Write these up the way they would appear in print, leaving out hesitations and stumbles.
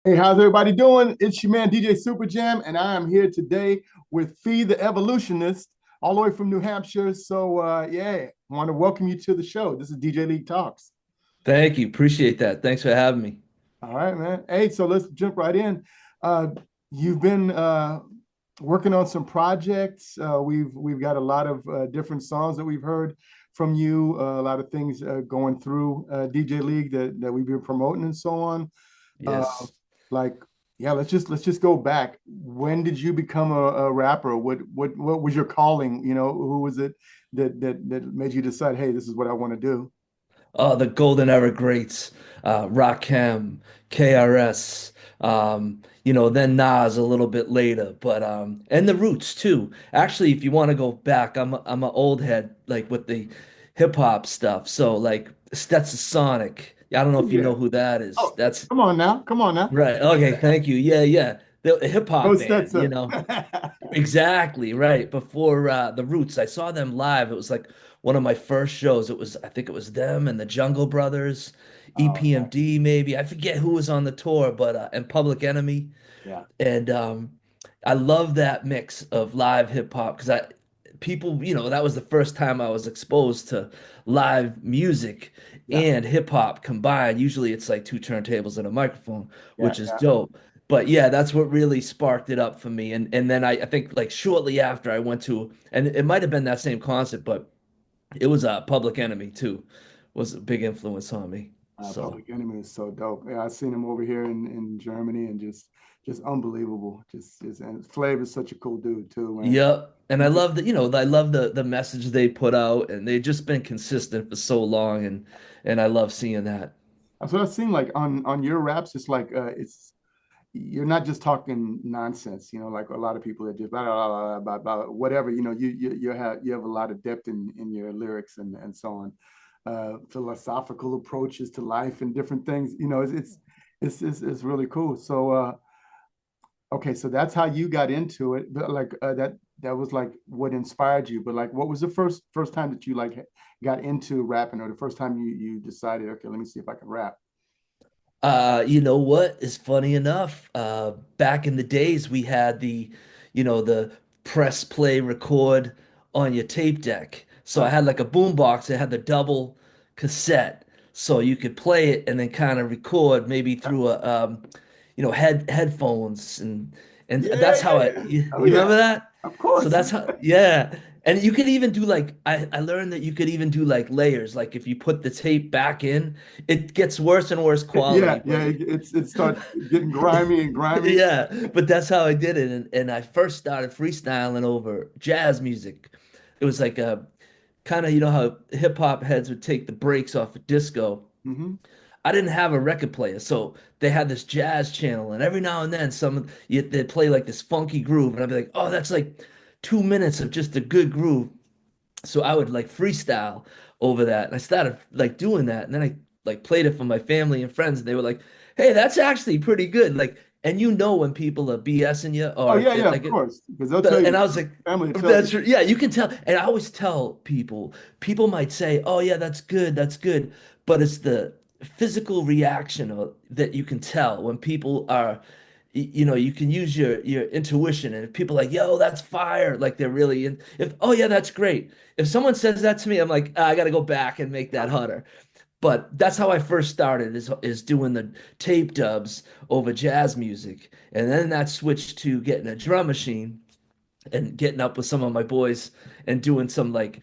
Hey, how's everybody doing? It's your man DJ Superjam, and I am here today with Fee the Evolutionist, all the way from New Hampshire. I want to welcome you to the show. This is DJ League Talks. Thank you. Appreciate that. Thanks for having me. All right, man. Hey, so let's jump right in. Uh, you've been working on some projects. We've got a lot of different songs that we've heard from you. A lot of things going through DJ League that we've been promoting and so on. Uh, Yes. like, yeah, let's just go back. When did you become a rapper? What was your calling? Who was it that made you decide, hey, this is what I want to do? Oh, the golden era greats, Rakim, KRS, then Nas a little bit later, but and the Roots too. Actually, if you want to go back, I'm an old head like with the hip hop stuff. So like Stetsasonic. I don't know Oh if you yeah. know who that is. Oh, That's come on now, come on now. right. Okay, thank you. Yeah, yeah. The hip Go hop band, Stetson. Exactly, right. Before the Roots, I saw them live. It was like one of my first shows. I think it was them and the Jungle Brothers, Oh, EPMD maybe. I forget who was on the tour, but and Public Enemy. yeah, And I love that mix of live hip hop because that was the first time I was exposed to live music yeah, and hip hop combined. Usually it's like two turntables and a microphone, yeah, which is yeah. dope. But yeah, that's what really sparked it up for me. And then I think like shortly after I went to, and it might have been that same concert, but it was Public Enemy too, was a big influence on me. So. Public Enemy is so dope. Yeah, I've seen him over here in Germany, and just unbelievable. Just and Flav is such a cool dude too, man. Yep. And I He just love that, I love the message they put out and they've just been consistent for so long and I love seeing that. That's what I've seen. Like on your raps, it's like it's you're not just talking nonsense. Like a lot of people that just blah, blah, blah, blah, blah, whatever. You have a lot of depth in your lyrics and so on. Philosophical approaches to life and different things. It's really cool. Okay, so that's how you got into it. But like that was like what inspired you. But like, what was the first time that you like got into rapping, or the first time you decided, okay, let me see if I can rap? You know what is funny enough? Back in the days we had the press play record on your tape deck. So I Uh, had like a boombox that had the double cassette. So you could play it and then kind of record maybe through a headphones and yeah, that's yeah, how yeah. Oh you yeah, remember that? of So course. that's how, yeah. And you could even do like I learned that you could even do like layers. Like if you put the tape back in, it gets worse and worse Yeah, quality, yeah. but It starts getting grimy and grimy. yeah, but that's how I did it. And I first started freestyling over jazz music. It was like a kind of, how hip hop heads would take the breaks off of disco. Hmm. I didn't have a record player, so they had this jazz channel, and every now and then they'd play like this funky groove, and I'd be like, oh, that's like 2 minutes of just a good groove. So I would like freestyle over that. And I started like doing that. And then I like played it for my family and friends. And they were like, hey, that's actually pretty good. Like, and when people are BSing you Oh or yeah, it, yeah, of like it, course, because they'll tell and you. I was like, Family will tell that's you. yeah, you can tell. And I always tell people might say, oh yeah, that's good. But it's the physical reaction that you can tell when people are, you can use your intuition. And if people are like, yo, that's fire, like they're really in, if, oh yeah, that's great. If someone says that to me, I'm like, "Ah, I got to go back and make that harder." But that's how I first started is doing the tape dubs over jazz music. And then that switched to getting a drum machine and getting up with some of my boys and doing some like,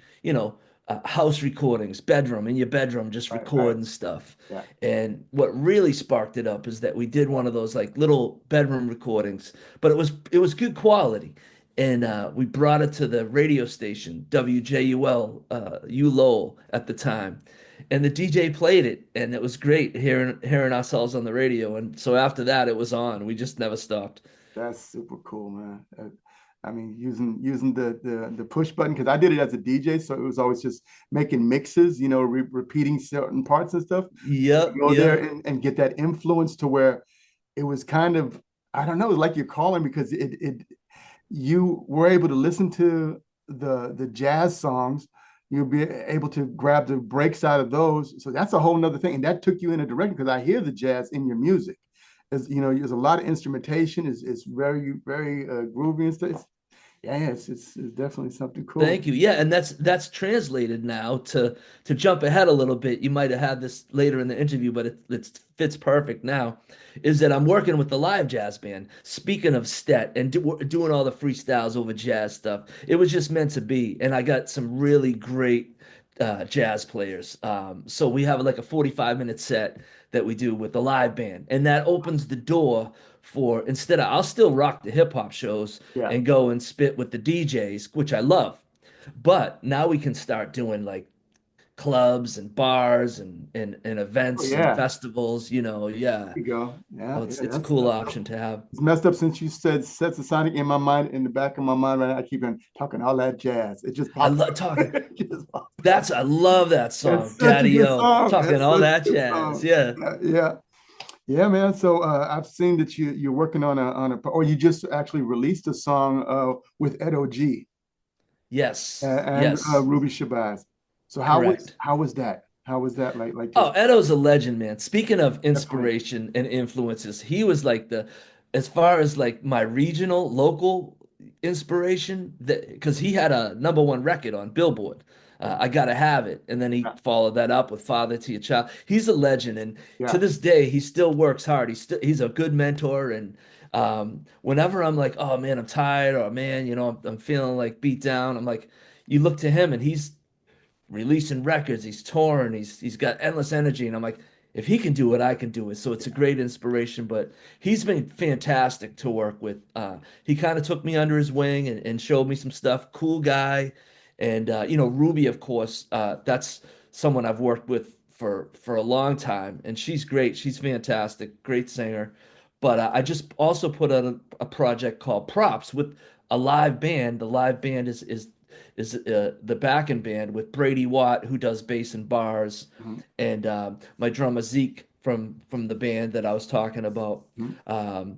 house recordings, bedroom in your bedroom, just Right, right. recording stuff. Yeah. And what really sparked it up is that we did one of those like little bedroom recordings, but it was good quality. And we brought it to the radio station, WJUL, U Lowell at the time. And the DJ played it, and it was great hearing ourselves on the radio. And so after that, it was on. We just never stopped. That's super cool, man. I mean, using the push button because I did it as a DJ, so it was always just making mixes, repeating certain parts and stuff. So to Yep, go there yep. and get that influence to where it was kind of, I don't know, like you're calling because it you were able to listen to the jazz songs. You'll be able to grab the breaks out of those. So that's a whole nother thing. And that took you in a direction because I hear the jazz in your music. As you know, there's a lot of instrumentation. It's very very groovy and stuff. Yeah, it's definitely something cool. Thank you. Yeah, and that's translated now to jump ahead a little bit. You might have had this later in the interview, but it fits perfect now. Is that I'm working with the live jazz band. Speaking of Stet and doing all the freestyles over jazz stuff, it was just meant to be. And I got some really great jazz players. So we have like a 45-minute set that we do with the live band, and that opens the door for instead of I'll still rock the hip hop shows Yeah. and go and spit with the DJs, which I love. But now we can start doing like clubs and bars and Oh events and yeah. festivals, yeah. There you go. Yeah, So yeah. it's a cool option to have. It's messed up since you said sets of Sonic in my mind, in the back of my mind right now. I keep on talking all that jazz. It just I pops love up. talking. It just pops up. I love that song, It's such a Daddy good O, song. talking It's all such that a good jazz. song. Yeah. Yeah, yeah. Yeah, man. So I've seen that you're working on a or you just actually released a song with Ed OG Yes. and Yes. Ruby Shabazz. So Correct. how was that? How was that like Oh, just Edo's a legend, man. Speaking of definitely inspiration and influences, he was like as far as like my regional, local inspiration, that because he had a #1 record on Billboard. I Gotta Have It, and then he yeah, followed that up with Father to Your Child. He's a legend, and to yeah, this day, he still works hard. He's a good mentor, and whenever I'm like, oh man, I'm tired, or man, I'm feeling like beat down, I'm like, you look to him, and he's releasing records, he's touring, he's got endless energy, and I'm like, if he can do it, I can do it. So it's a great inspiration. But he's been fantastic to work with. He kind of took me under his wing and showed me some stuff. Cool guy, and Ruby, of course, that's someone I've worked with for a long time, and she's great. She's fantastic, great singer. But I just also put out a project called Props with a live band. The live band is the backing band with Brady Watt, who does bass and bars, mhm, and my drummer Zeke from the band that I was talking about, mhm. um,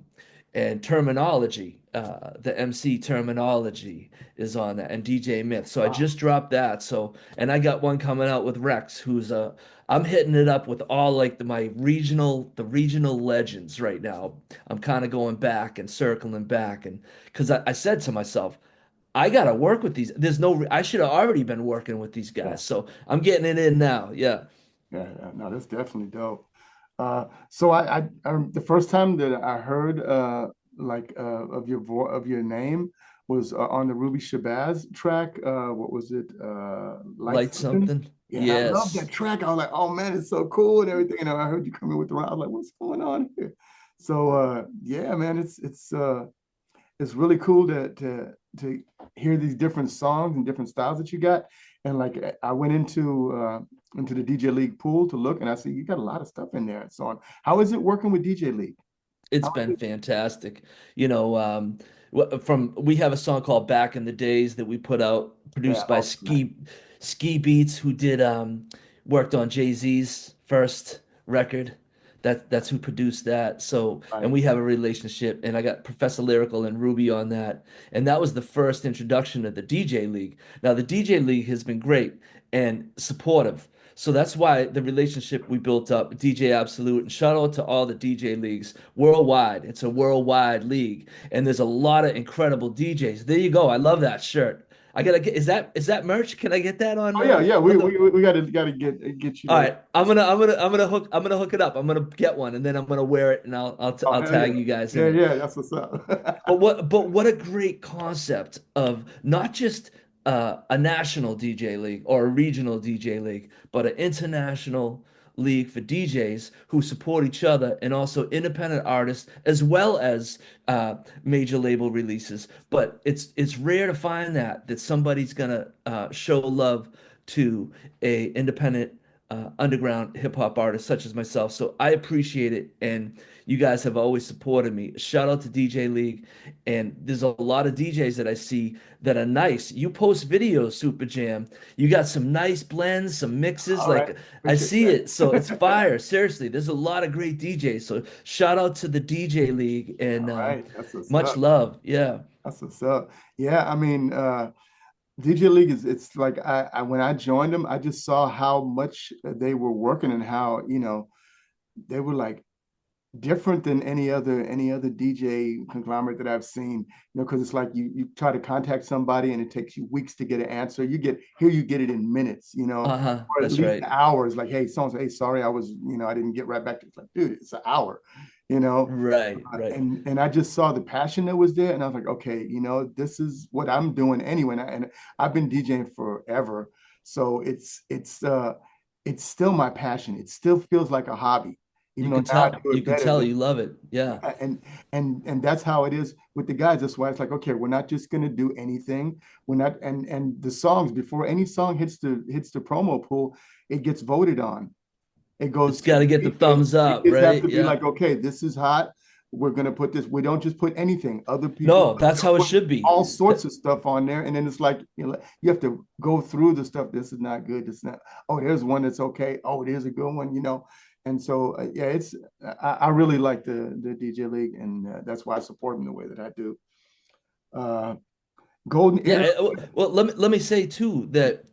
and Terminology, the MC Terminology is on that, and DJ Myth. So I Wow. just dropped that. So and I got one coming out with Rex, who's I'm hitting it up with all like the regional legends right now. I'm kind of going back and circling back, and because I said to myself, I gotta work with these. I should have already been working with these Yeah, guys. So I'm getting it in now. Yeah. yeah. No, that's definitely dope. So the first time that I heard of your name was on the Ruby Shabazz track. What was it? Light Light something. something. Yeah, and I love that Yes. track. I was like, oh man, it's so cool and everything. And I heard you coming with the round. I was like, what's going on here? So yeah, man, it's really cool to hear these different songs and different styles that you got. And like I went into the DJ League pool to look, and I see you got a lot of stuff in there and so on. How is it working with DJ League? It's How is been it? fantastic. You know, from we have a song called Back in the Days that we put out, Yeah, produced by oh, nice. Ski Beats, who did worked on Jay-Z's first record. That's who produced that. So, and Right. we have a relationship, and I got Professor Lyrical and Ruby on that. And that was the first introduction of the DJ League. Now, the DJ League has been great and supportive. So that's why the relationship we built up, DJ Absolute, and shout out to all the DJ leagues worldwide. It's a worldwide league, and there's a lot of incredible DJs. There you go. I love that shirt. I gotta get. Is that merch? Can I get that Oh yeah, yeah. on We the? we, we gotta get you All that. right, I'm gonna hook it up. I'm gonna get one, and then I'm gonna wear it, and Oh I'll hell yeah, tag you guys in yeah, it. yeah. That's what's up. But what a great concept of not just a national DJ league or a regional DJ league, but an international league for DJs who support each other and also independent artists as well as major label releases. But it's rare to find that somebody's gonna show love to a independent underground hip hop artist such as myself. So I appreciate it, and you guys have always supported me. Shout out to DJ League. And there's a lot of DJs that I see that are nice. You post videos, Super Jam. You got some nice blends, some mixes. All right, Like I appreciate see it. So it's that. fire. Seriously, there's a lot of great DJs. So shout out to the DJ League and All right, that's what's much up. love. Yeah. That's what's up. Yeah, I mean, DJ League is it's like I when I joined them, I just saw how much they were working and how, they were like different than any other DJ conglomerate that I've seen, because it's like you try to contact somebody and it takes you weeks to get an answer. You get it in minutes, Uh-huh. or at That's least right. hours. Like, hey, so hey, sorry, I didn't get right back to you. It's like, dude, it's an hour, you know. Right, right. And I just saw the passion that was there, and I was like, okay, this is what I'm doing anyway. And I've been DJing forever, so it's still my passion. It still feels like a hobby, even though now I do You it can better. tell But you love it. Yeah. and that's how it is with the guys. That's why it's like, okay, we're not just gonna do anything. We're not, and the songs, before any song hits the promo pool, it gets voted on. It goes It's to got the to get the DJs. thumbs up, DJs have right? to be Yeah. like, okay, this is hot. We're gonna put this. We don't just put anything. Other people No, that's how it put should be. all sorts of stuff on there, and then it's like, you have to go through the stuff. This is not good. This is not. Oh, there's one that's okay. Oh, there's a good one. And so yeah, I really like the DJ League, and that's why I support them the way that I do. Uh, Golden Yeah. Era. Well, let me say too that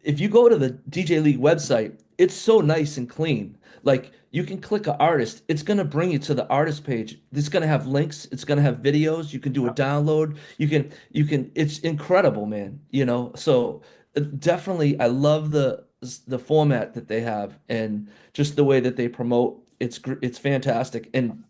if you go to the DJ League website, it's so nice and clean. Like you can click an artist, it's gonna bring you to the artist page. It's gonna have links, it's gonna have videos, you can do a download, it's incredible, man. So definitely I love the format that they have and just the way that they promote. It's fantastic. And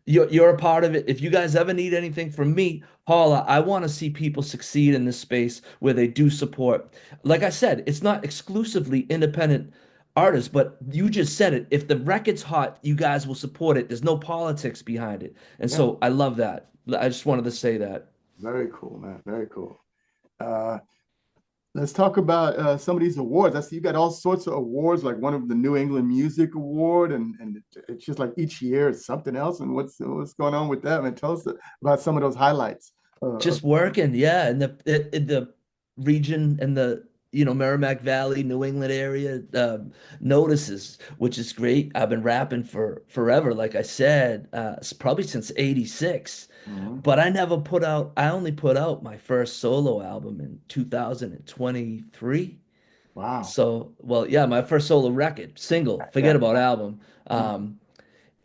you're a part of it. If you guys ever need anything from me, Paula, I want to see people succeed in this space where they do support. Like I said, it's not exclusively independent artists, but you just said it. If the record's hot, you guys will support it. There's no politics behind it. And Yeah, so I love that. I just wanted to say that. very cool, man. Very cool. Uh, Let's talk about some of these awards. I see you got all sorts of awards, like one of the New England Music Award, and it's just like each year it's something else. And what's going on with that, man? Tell us about some of those highlights. Just working, yeah, in the region and the Merrimack Valley, New England area notices, which is great. I've been rapping for forever, like I said, probably since '86. Mhm. But I only put out my first solo album in 2023. Wow. So, well, yeah, my first solo record, single, Yeah. forget about album. Mhm.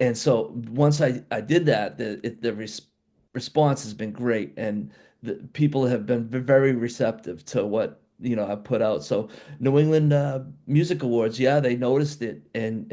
And so once I did that, the response has been great, and the people have been very receptive to what I put out. So New England Music Awards, yeah, they noticed it and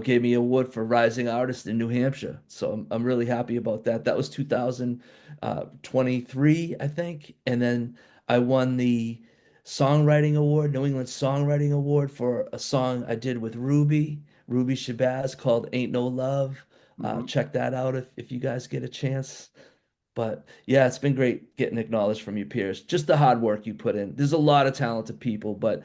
gave me an award for Rising Artist in New Hampshire. So I'm really happy about that. That was 2023, I think, and then I won the Songwriting Award, New England Songwriting Award for a song I did with Ruby Shabazz called Ain't No Love. Mhm. Check that out if you guys get a chance. But yeah, it's been great getting acknowledged from your peers. Just the hard work you put in. There's a lot of talented people, but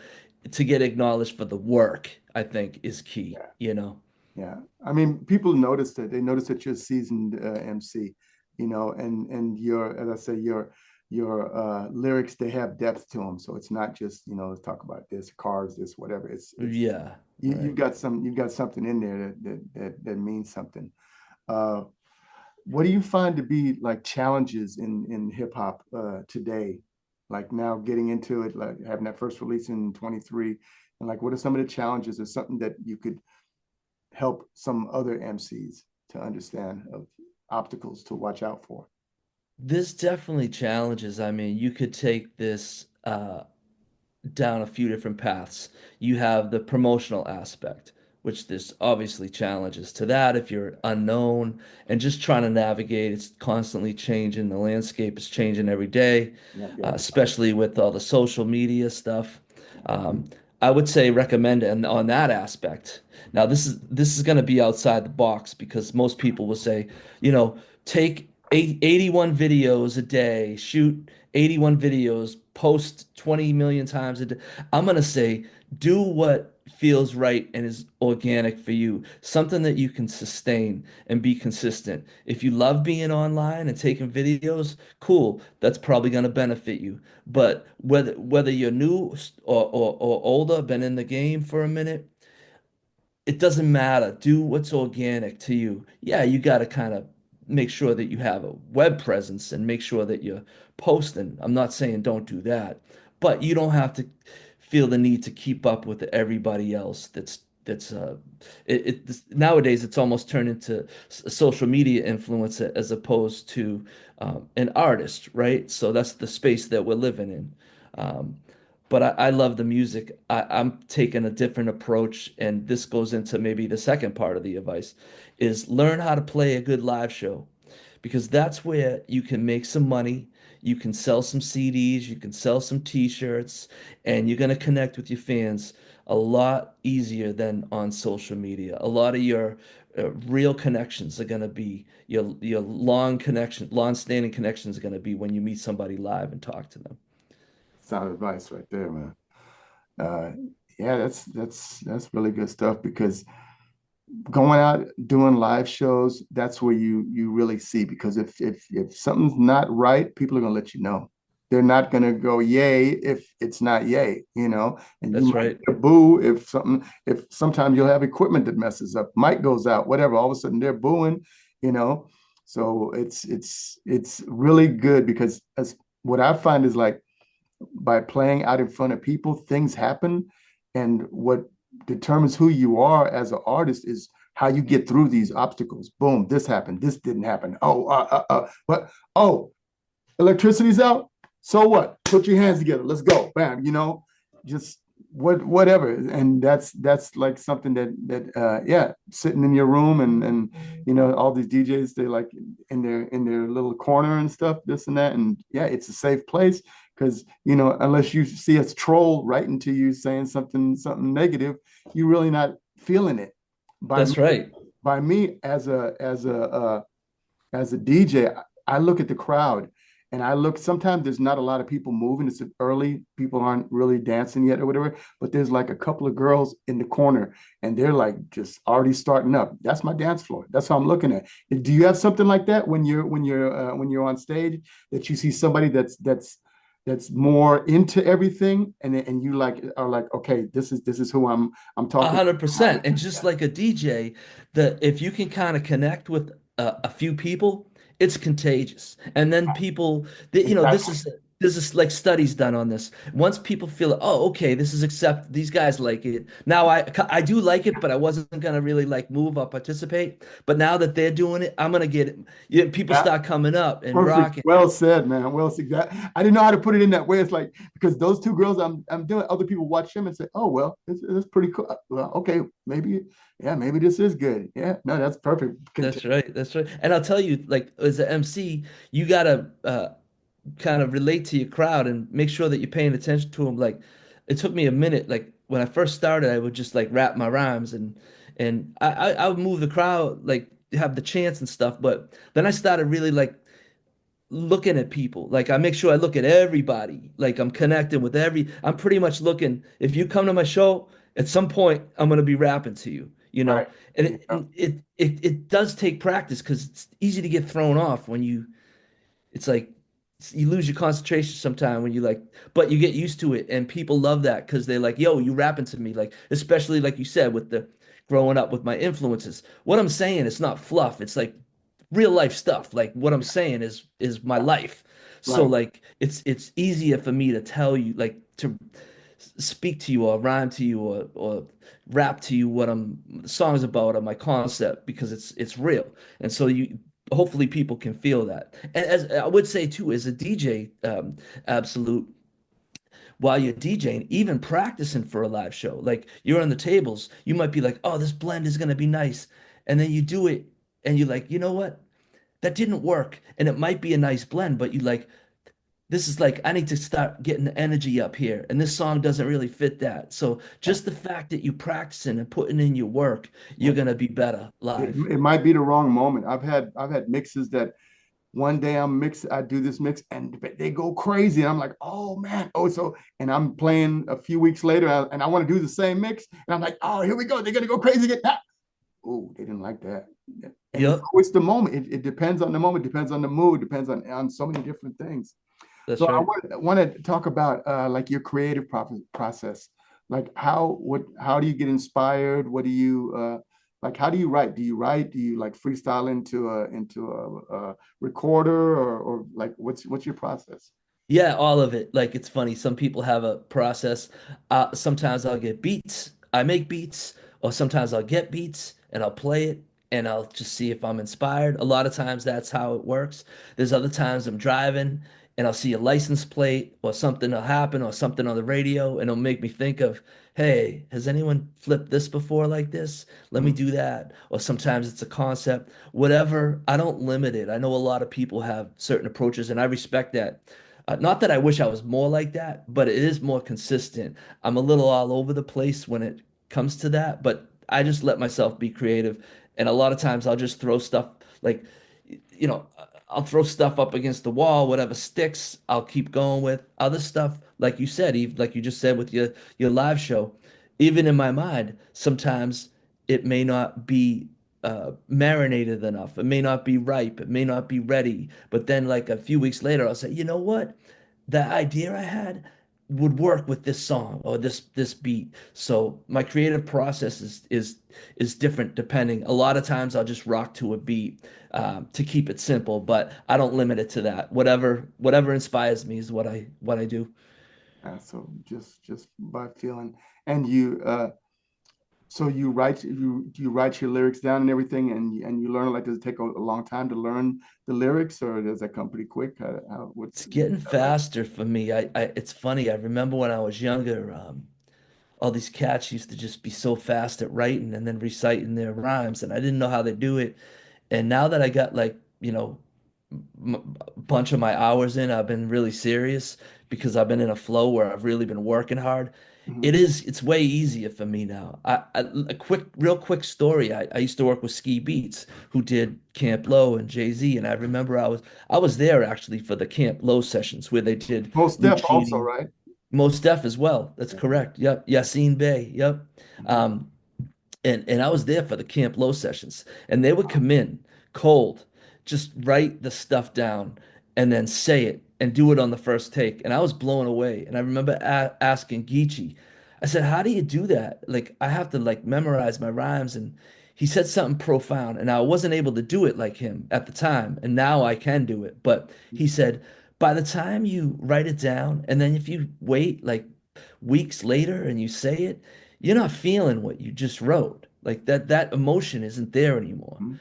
to get acknowledged for the work, I think is key. Yeah, I mean, people noticed it. They noticed that you're a seasoned MC, and your, as I say, your lyrics, they have depth to them. So it's not just, let's talk about this, cars, this, whatever. It's Yeah, you've right. got something in there that means something. Uh, what do you find to be like challenges in hip hop today? Like now getting into it, like having that first release in 23, and like what are some of the challenges or something that you could help some other MCs to understand of obstacles to watch out for? This definitely challenges. I mean, you could take this down a few different paths. You have the promotional aspect, which there's obviously challenges to that if you're unknown and just trying to navigate. It's constantly changing. The landscape is changing every day, Yep, yep. especially with all the social media stuff. Um, I would say recommend it on that aspect. Now, this is going to be outside the box because most people will say, take 81 videos a day, shoot 81 videos, post 20 million times a day. I'm going to say do what feels right and is organic for you, something that you can sustain and be consistent. If you love being online and taking videos, cool, that's probably going to benefit you. But whether you're new or older, been in the game for a minute, it doesn't matter. Do what's organic to you. Yeah, you got to kind of make sure that you have a web presence and make sure that you're posting. I'm not saying don't do that, but you don't have to feel the need to keep up with everybody else that's that's nowadays it's almost turned into a social media influencer as opposed to an artist, right? So that's the space that we're living in. Um, but I love the music. I'm taking a different approach, and this goes into maybe the second part of the advice, is learn how to play a good live show because that's where you can make some money. You can sell some CDs, you can sell some t-shirts, and you're going to connect with your fans a lot easier than on social media. A lot of your real connections are going to be your long-standing connections are going to be when you meet somebody live and talk to them. Sound advice right there, man. Uh, yeah, that's really good stuff because going out doing live shows, that's where you really see because if something's not right, people are gonna let you know. They're not gonna go yay if it's not yay, and you That's might right. get a boo if sometimes you'll have equipment that messes up, mic goes out, whatever, all of a sudden they're booing, you know. So it's really good because as what I find is like by playing out in front of people, things happen. And what determines who you are as an artist is how you get through these obstacles. Boom, this happened, this didn't happen. But oh, electricity's out. So what? Put your hands together. Let's go. Bam. Just whatever. And that's like something that yeah, sitting in your room and all these DJs they like in their little corner and stuff, this and that. And yeah, it's a safe place because unless you see a troll writing to you saying something negative, you're really not feeling it. By me, That's right. by me as a DJ, I look at the crowd and I look, sometimes there's not a lot of people moving. It's early, people aren't really dancing yet or whatever, but there's like a couple of girls in the corner and they're like just already starting up. That's my dance floor. That's how I'm looking at. Do you have something like that when you're on stage that you see somebody that's more into everything and you like are like, okay, this is who I'm A talking hundred to. percent. And just like a DJ, that if you can kind of connect with a few people, it's contagious. And then people that Exactly. this is like studies done on this. Once people feel, oh, okay, this is accept. These guys like it. Now I do like it, but I wasn't gonna really like move or participate. But now that they're doing it, I'm gonna get it. Yeah, people Yeah. start coming up and Perfect. rocking. Well said, man. Well said. I didn't know how to put it in that way. It's like because those two girls I'm doing, other people watch them and say, "Oh well, it's pretty cool." Well, okay, maybe, yeah, maybe this is good. Yeah, no, that's perfect. That's right. That's right. And I'll tell you, like as an MC, you gotta kind of relate to your crowd and make sure that you're paying attention to them. Like it took me a minute. Like when I first started, I would just like rap my rhymes and I would move the crowd, like have the chants and stuff. But then I started really like looking at people. Like I make sure I look at everybody. Like I'm connecting with I'm pretty much looking. If you come to my show, at some point I'm gonna be rapping to you, you know. Right. And Yeah. it does take practice because it's easy to get thrown off when it's like you lose your concentration sometime when you like, but you get used to it and people love that because they're like, yo, you rapping to me. Like, especially like you said with the growing up with my influences. What I'm saying is not fluff. It's like real life stuff. Like what I'm saying is my life. So Right. like it's easier for me to tell you, like to speak to you or rhyme to you or rap to you what the song's about or my concept because it's real. And so you hopefully people can feel that. And as I would say too, as a DJ, absolute while you're DJing, even practicing for a live show, like you're on the tables, you might be like, oh, this blend is gonna be nice. And then you do it and you're like, you know what? That didn't work. And it might be a nice blend, but you like, this is like I need to start getting the energy up here, and this song doesn't really fit that. So Yeah. just the fact that you practicing and putting in your work, you're Yeah. gonna be better It, live. it might be the wrong moment. I've had mixes that one day I do this mix and they go crazy. And I'm like, oh man. Oh, and I'm playing a few weeks later and I want to do the same mix. And I'm like, oh, here we go. They're gonna go crazy again. Ah. Oh, they didn't like that. And it's Yep, always the moment. It depends on the moment, depends on the mood, depends on so many different things. So that's I right. want to talk about like your creative process. Like how do you get inspired? What do you like how do you write? Do you write? Do you like freestyle into a recorder or like what's your process? Yeah, all of it. Like it's funny. Some people have a process. Sometimes I'll get beats. I make beats. or sometimes I'll get beats and I'll play it and I'll just see if I'm inspired. A lot of times that's how it works. There's other times I'm driving and I'll see a license plate or something will happen or something on the radio and it'll make me think of, hey, has anyone flipped this before like this? Let me Mhm. do that. Or sometimes it's a concept, whatever. I don't limit it. I know a lot of people have certain approaches and I respect that. Not that I wish I was more like that, but it is more consistent. I'm a little all over the place when it comes to that, but I just let myself be creative. And a lot of times I'll just throw stuff like, you know, I'll throw stuff up against the wall, whatever sticks, I'll keep going with. Other stuff, like you said, Eve, like you just said with your live show, even in my mind, sometimes it may not be marinated enough. It may not be ripe. It may not be ready. But then, like a few weeks later, I'll say, you know what? That idea I had would work with this song or this beat. So my creative process is different depending. A lot of times I'll just rock to a beat to keep it simple, but I don't limit it to that. Whatever inspires me is what I do. So just by feeling, and you so you write you write your lyrics down and everything, and you learn, like, does it take a long time to learn the lyrics, or does that come pretty quick? It's What's getting that like? faster for me. It's funny. I remember when I was younger, all these cats used to just be so fast at writing and then reciting their rhymes, and I didn't know how they do it. And now that I got like, a bunch of my hours in, I've been really serious because I've been in a flow where I've really been working hard. Mhm. It's way easier for me now. Real quick story. I used to work with Ski Beats, who did Camp Low and Jay-Z, and I remember I was there actually for the Camp Low sessions where they did Most Def also, Lucchini, right? Mos Def as well. That's Yeah. correct. Yep. Yassine Bey. Yep. Mhm. Um, and I was there for the Camp Low sessions, and they would come in cold, just write the stuff down, and then say it and do it on the first take. And I was blown away. And I remember asking Geechee, I said, "How do you do that? Like, I have to like memorize my rhymes." And he said something profound, and I wasn't able to do it like him at the time, and now I can do it. But he said, by the time you write it down, and then if you wait like weeks later and you say it, you're not feeling what you just wrote. Like that emotion isn't there anymore. Mhm.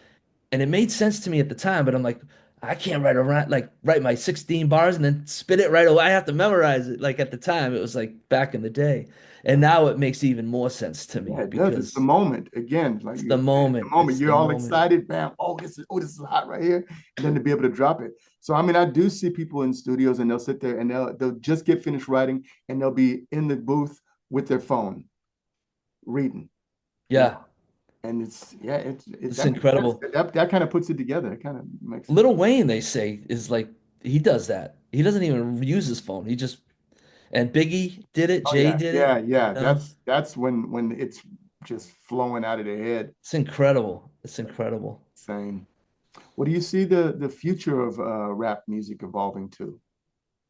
And it made sense to me at the time, but I'm like, I can't write my 16 bars and then spit it right away. I have to memorize it. Like at the time, it was like back in the day. And Yeah. now it makes even more sense to Yeah, me it does. It's the because moment again. Like it's you the said, it's the moment. moment. It's You're the all moment. excited, bam. This is hot right here, and then to be able to drop it. So I mean, I do see people in studios, and they'll sit there and they'll just get finished writing, and they'll be in the booth with their phone reading, you know. Yeah, And it's yeah, it's that makes sense. incredible. That kind of puts it together. It kind of makes sense. Lil Wayne, they say, is like he does that. He doesn't even use his phone. He just and Biggie did it, Oh Jay yeah, did yeah, it, yeah. you know. That's when it's just flowing out of their head. It's incredible. It's incredible. Same. What do you see the future of rap music evolving to?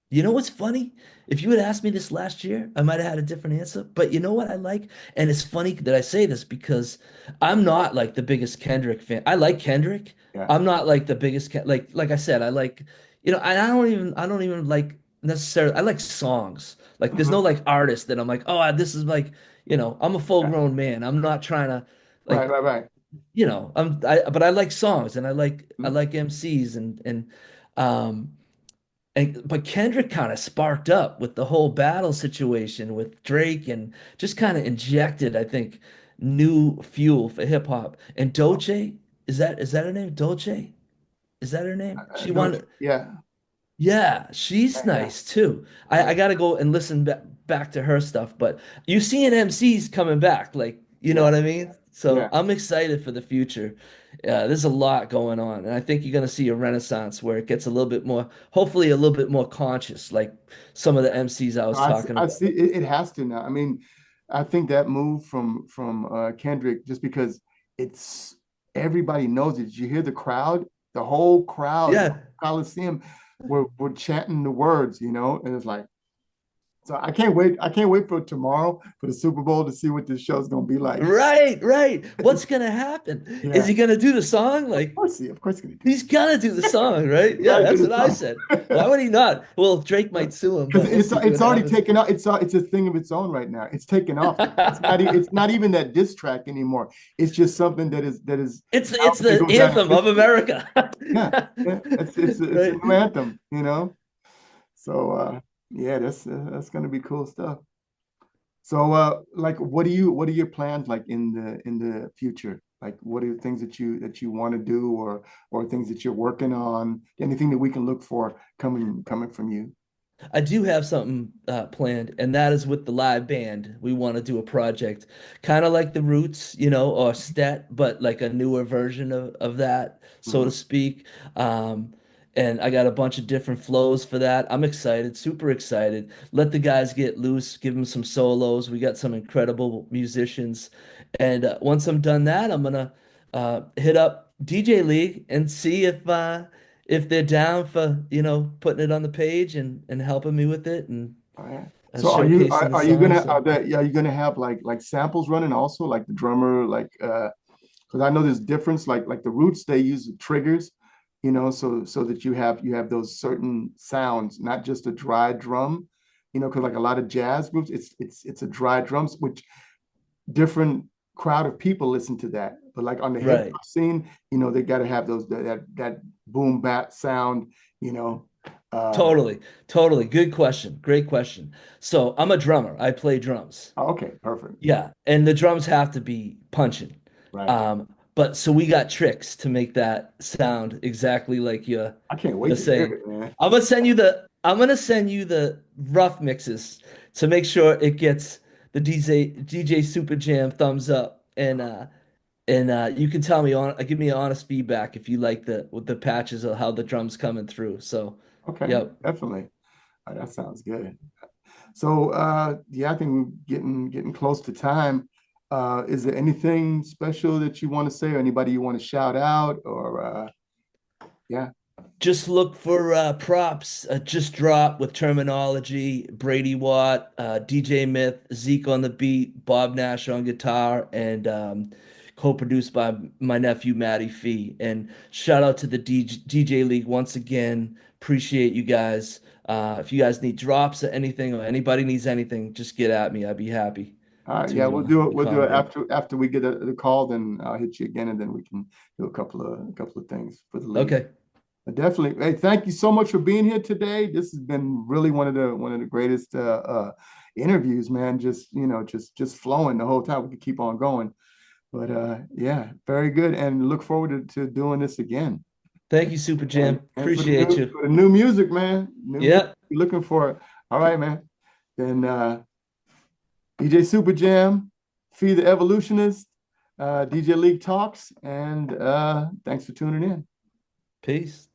You know what's funny? If you had asked me this last year, I might have had a different answer. But you know what I like? And it's funny that I say this because I'm not like the biggest Kendrick fan. I like Kendrick. Yeah. I'm not like the biggest like I said, I like, and I don't even like necessarily I like songs. Like there's no Mhm. like artist that I'm like, oh, this is like, I'm a full Yeah. grown man. I'm not trying to Right, like, right, right. but I like songs and I Mhm. like MCs um but Kendrick kind of sparked up with the whole battle situation with Drake and just kind of injected, I think, new fuel for hip hop. And Dolce, is that her name? Dolce? Is that her name? She Don't won. you? Yeah. Yeah, she's Yeah, yeah. nice too. I Right. gotta go and listen back to her stuff, but you seeing MCs coming back, like you know Yeah. what I mean? So Yeah. I'm excited for the future. There's a lot going on, and I think you're gonna see a renaissance where it gets a little bit more, hopefully a little bit more conscious, like some of the MCs I No, was talking I about. see it has to now. I mean, I think that move from Kendrick, just because it's everybody knows it. You hear the crowd, the whole crowd, Yeah, Coliseum, were chanting the words, and it's like, So I can't wait. I can't wait for tomorrow for the Super Bowl to see what this show's gonna be like. Right, right. What's gonna happen? Is Yeah, he gonna do the song? Like of course, he's gonna do he's something. gonna do the song, right? You Yeah, gotta do that's the what I song. said. Why would he not? Well, Drake might sue him, Because but we'll see it's what already happens. taken off. It's a thing of its own right now. It's taken off. It's not even that diss track anymore. It's just something that is now It's gonna the go down in anthem of history. America. Yeah, yeah. It's a Right. new anthem, you know. So yeah, that's gonna be cool stuff. So like what are your plans like in the future? Like what are the things that you want to do or things that you're working on? Anything that we can look for coming from you? I do have something planned, and that is with the live band. We want to do a project, kind of like the Roots, or Stet, but like a newer version of that, so to Mhm. speak. Um, and I got a bunch of different flows for that. I'm excited, super excited. Let the guys get loose, give them some solos. We got some incredible musicians. And once I'm done that, I'm gonna hit up DJ League and see if they're down for, putting it on the page and helping me with it and All right. So showcasing the are you song. gonna So are you gonna have like samples running also like the drummer like because I know there's difference like the Roots they use triggers, so that you have those certain sounds, not just a dry drum, because like a lot of jazz groups it's a dry drums which different crowd of people listen to that. But like on the hip right. hop scene, they got to have those that boom bap sound, you know. Uh, Totally. Totally. Good question. Great question. So I'm a drummer. I play drums. okay, perfect. Yeah, and the drums have to be punching. Right. But so we got tricks to make that sound exactly like I can't you're wait to hear saying. it, man. I'm gonna send you the rough mixes to make sure it gets the DJ Superjam thumbs up and you can tell me on give me honest feedback if you like the with the patches of how the drums coming through. So, Okay, yep. definitely. That sounds good. So yeah, I think we're getting close to time. Is there anything special that you want to say or anybody you want to shout out or yeah. Just look for props. Just drop with terminology. Brady Watt, DJ Myth, Zeke on the beat, Bob Nash on guitar, and co-produced by my nephew Matty Fee. And shout out to the DJ League once again. Appreciate you guys. If you guys need drops or anything, or anybody needs anything, just get at me. I'd be happy All right, yeah, to we'll do it accommodate. after we get the call, then I'll hit you again and then we can do a couple of things for the league. Okay. Definitely. Hey, thank you so much for being here today. This has been really one of the greatest interviews, man. Just flowing the whole time. We could keep on going. But yeah, very good. And look forward to doing this again. Thank you, Super And Jam. and Appreciate you. for the new music, man. New music. Yeah. You're looking for it. All right, man. Then DJ Super Jam, Fee the Evolutionist, DJ League Talks, and thanks for tuning in. Peace.